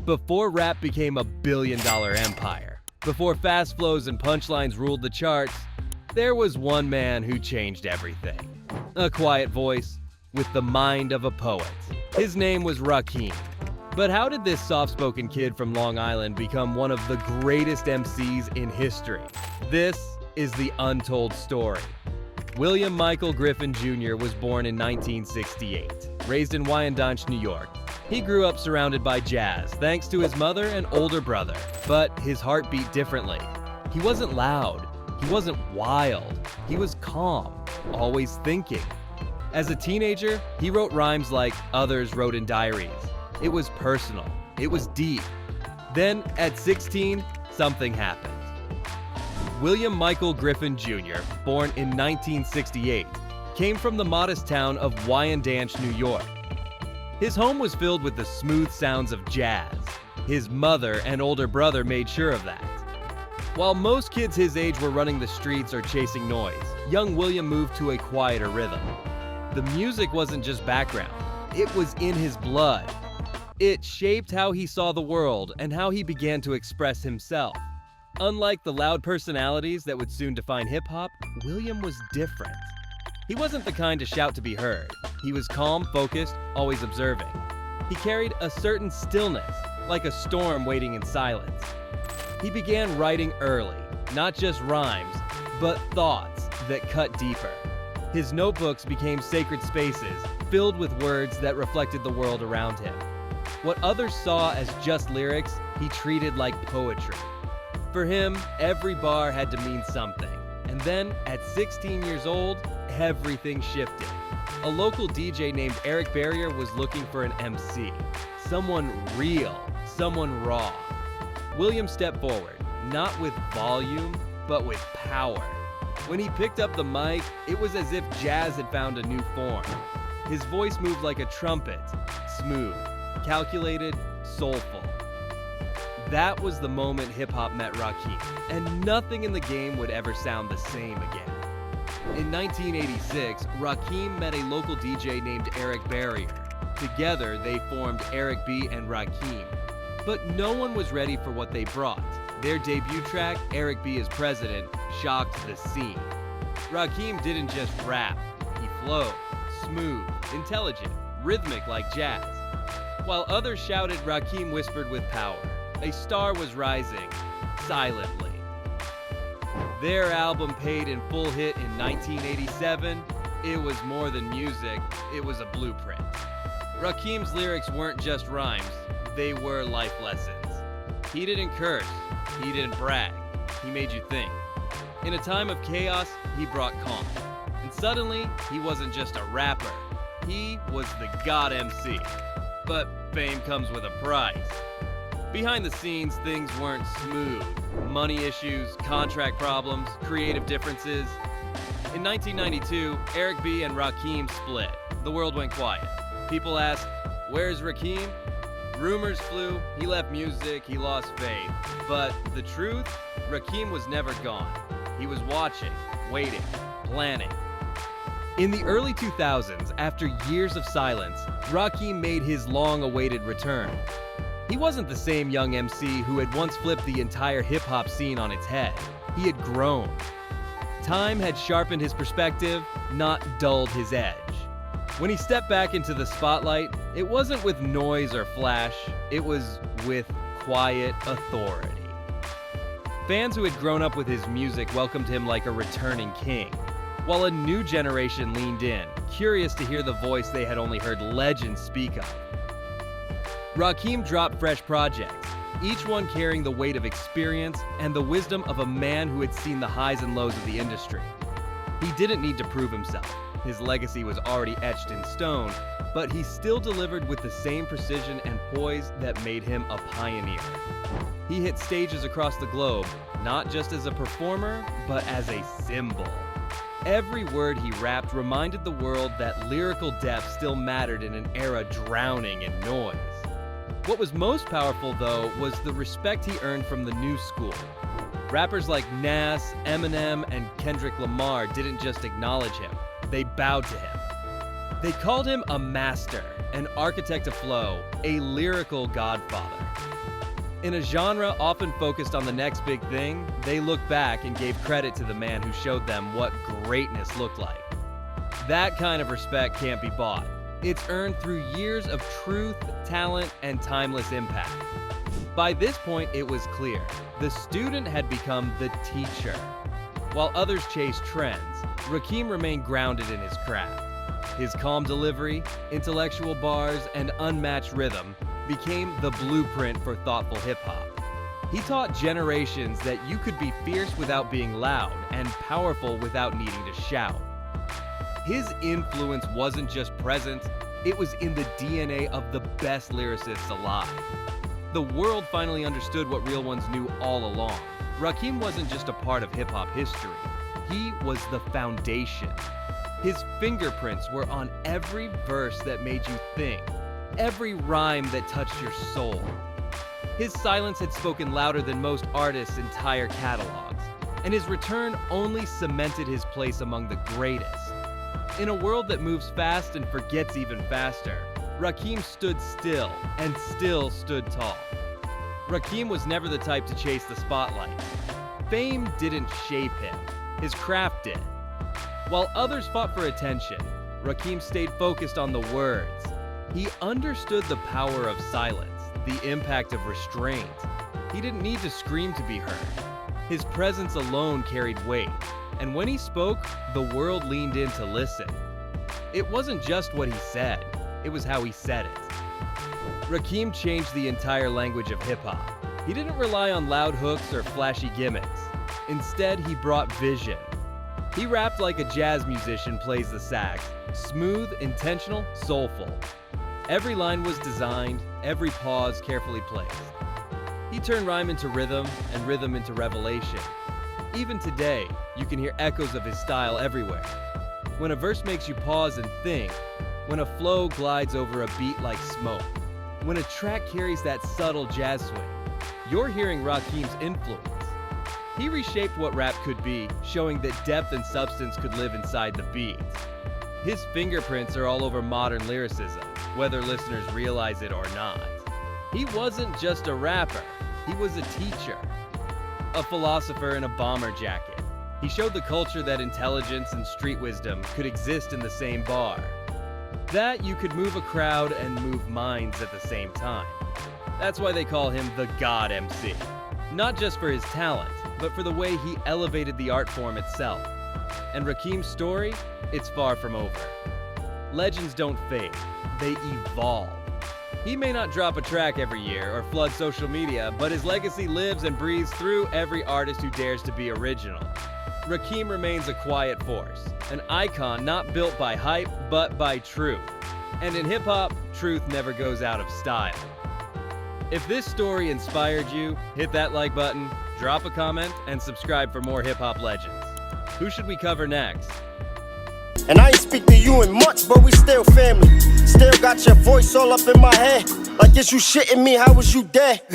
Before rap became a billion-dollar empire, before fast flows and punchlines ruled the charts, there was one man who changed everything. A quiet voice with the mind of a poet. His name was Rakim. But how did this soft-spoken kid from Long Island become one of the greatest MCs in history? This is the untold story. William Michael Griffin Jr. was born in 1968, raised in Wyandanch, New York. He grew up surrounded by jazz, thanks to his mother and older brother. But his heart beat differently. He wasn't loud. He wasn't wild. He was calm, always thinking. As a teenager, he wrote rhymes like others wrote in diaries. It was personal. It was deep. Then, at 16, something happened. William Michael Griffin Jr., born in 1968, came from the modest town of Wyandanch, New York. His home was filled with the smooth sounds of jazz. His mother and older brother made sure of that. While most kids his age were running the streets or chasing noise, young William moved to a quieter rhythm. The music wasn't just background, it was in his blood. It shaped how he saw the world and how he began to express himself. Unlike the loud personalities that would soon define hip-hop, William was different. He wasn't the kind to shout to be heard. He was calm, focused, always observing. He carried a certain stillness, like a storm waiting in silence. He began writing early, not just rhymes, but thoughts that cut deeper. His notebooks became sacred spaces, filled with words that reflected the world around him. What others saw as just lyrics, he treated like poetry. For him, every bar had to mean something. And then, at 16 years old, everything shifted. A local DJ named Eric Barrier was looking for an MC. Someone real, someone raw. William stepped forward, not with volume, but with power. When he picked up the mic, it was as if jazz had found a new form. His voice moved like a trumpet, smooth, calculated, soulful. That was the moment hip-hop met Rakim, and nothing in the game would ever sound the same again. In 1986, Rakim met a local DJ named Eric Barrier. Together, they formed Eric B and Rakim. But no one was ready for what they brought. Their debut track, Eric B as President, shocked the scene. Rakim didn't just rap. He flowed, smooth, intelligent, rhythmic like jazz. While others shouted, Rakim whispered with power. A star was rising, silently. Their album paid in full hit in 1987. It was more than music, it was a blueprint. Rakim's lyrics weren't just rhymes, they were life lessons. He didn't curse, he didn't brag, he made you think. In a time of chaos, he brought calm. And suddenly, he wasn't just a rapper, he was the God MC. But fame comes with a price. Behind the scenes, things weren't smooth. Money issues, contract problems, creative differences. In 1992, Eric B and Rakim split. The world went quiet. People asked, "Where's Rakim?" Rumors flew, he left music, he lost faith. But the truth, Rakim was never gone. He was watching, waiting, planning. In the early 2000s, after years of silence, Rakim made his long-awaited return. He wasn't the same young MC who had once flipped the entire hip-hop scene on its head. He had grown. Time had sharpened his perspective, not dulled his edge. When he stepped back into the spotlight, it wasn't with noise or flash, it was with quiet authority. Fans who had grown up with his music welcomed him like a returning king, while a new generation leaned in, curious to hear the voice they had only heard legends speak of. Rakim dropped fresh projects, each one carrying the weight of experience and the wisdom of a man who had seen the highs and lows of the industry. He didn't need to prove himself. His legacy was already etched in stone, but he still delivered with the same precision and poise that made him a pioneer. He hit stages across the globe, not just as a performer, but as a symbol. Every word he rapped reminded the world that lyrical depth still mattered in an era drowning in noise. What was most powerful, though, was the respect he earned from the new school. Rappers like Nas, Eminem, and Kendrick Lamar didn't just acknowledge him, they bowed to him. They called him a master, an architect of flow, a lyrical godfather. In a genre often focused on the next big thing, they looked back and gave credit to the man who showed them what greatness looked like. That kind of respect can't be bought. It's earned through years of truth, talent, and timeless impact. By this point, it was clear. The student had become the teacher. While others chased trends, Rakim remained grounded in his craft. His calm delivery, intellectual bars, and unmatched rhythm became the blueprint for thoughtful hip-hop. He taught generations that you could be fierce without being loud and powerful without needing to shout. His influence wasn't just present, it was in the DNA of the best lyricists alive. The world finally understood what real ones knew all along. Rakim wasn't just a part of hip-hop history, he was the foundation. His fingerprints were on every verse that made you think, every rhyme that touched your soul. His silence had spoken louder than most artists' entire catalogs, and his return only cemented his place among the greatest. In a world that moves fast and forgets even faster, Rakim stood still and still stood tall. Rakim was never the type to chase the spotlight. Fame didn't shape him, his craft did. While others fought for attention, Rakim stayed focused on the words. He understood the power of silence, the impact of restraint. He didn't need to scream to be heard. His presence alone carried weight, and when he spoke, the world leaned in to listen. It wasn't just what he said, it was how he said it. Rakim changed the entire language of hip-hop. He didn't rely on loud hooks or flashy gimmicks. Instead, he brought vision. He rapped like a jazz musician plays the sax, smooth, intentional, soulful. Every line was designed, every pause carefully placed. He turned rhyme into rhythm and rhythm into revelation. Even today, you can hear echoes of his style everywhere. When a verse makes you pause and think, when a flow glides over a beat like smoke, when a track carries that subtle jazz swing, you're hearing Rakim's influence. He reshaped what rap could be, showing that depth and substance could live inside the beat. His fingerprints are all over modern lyricism, whether listeners realize it or not. He wasn't just a rapper, he was a teacher. A philosopher in a bomber jacket. He showed the culture that intelligence and street wisdom could exist in the same bar. That you could move a crowd and move minds at the same time. That's why they call him the God MC. Not just for his talent, but for the way he elevated the art form itself. And Rakim's story, it's far from over. Legends don't fade, they evolve. He may not drop a track every year or flood social media, but his legacy lives and breathes through every artist who dares to be original. Rakim remains a quiet force, an icon not built by hype, but by truth. And in hip-hop, truth never goes out of style. If this story inspired you, hit that like button, drop a comment, and subscribe for more hip-hop legends. Who should we cover next? And I ain't speak to you in months, but we still family. Still got your voice all up in my head. Like, is you shitting me? How was you there?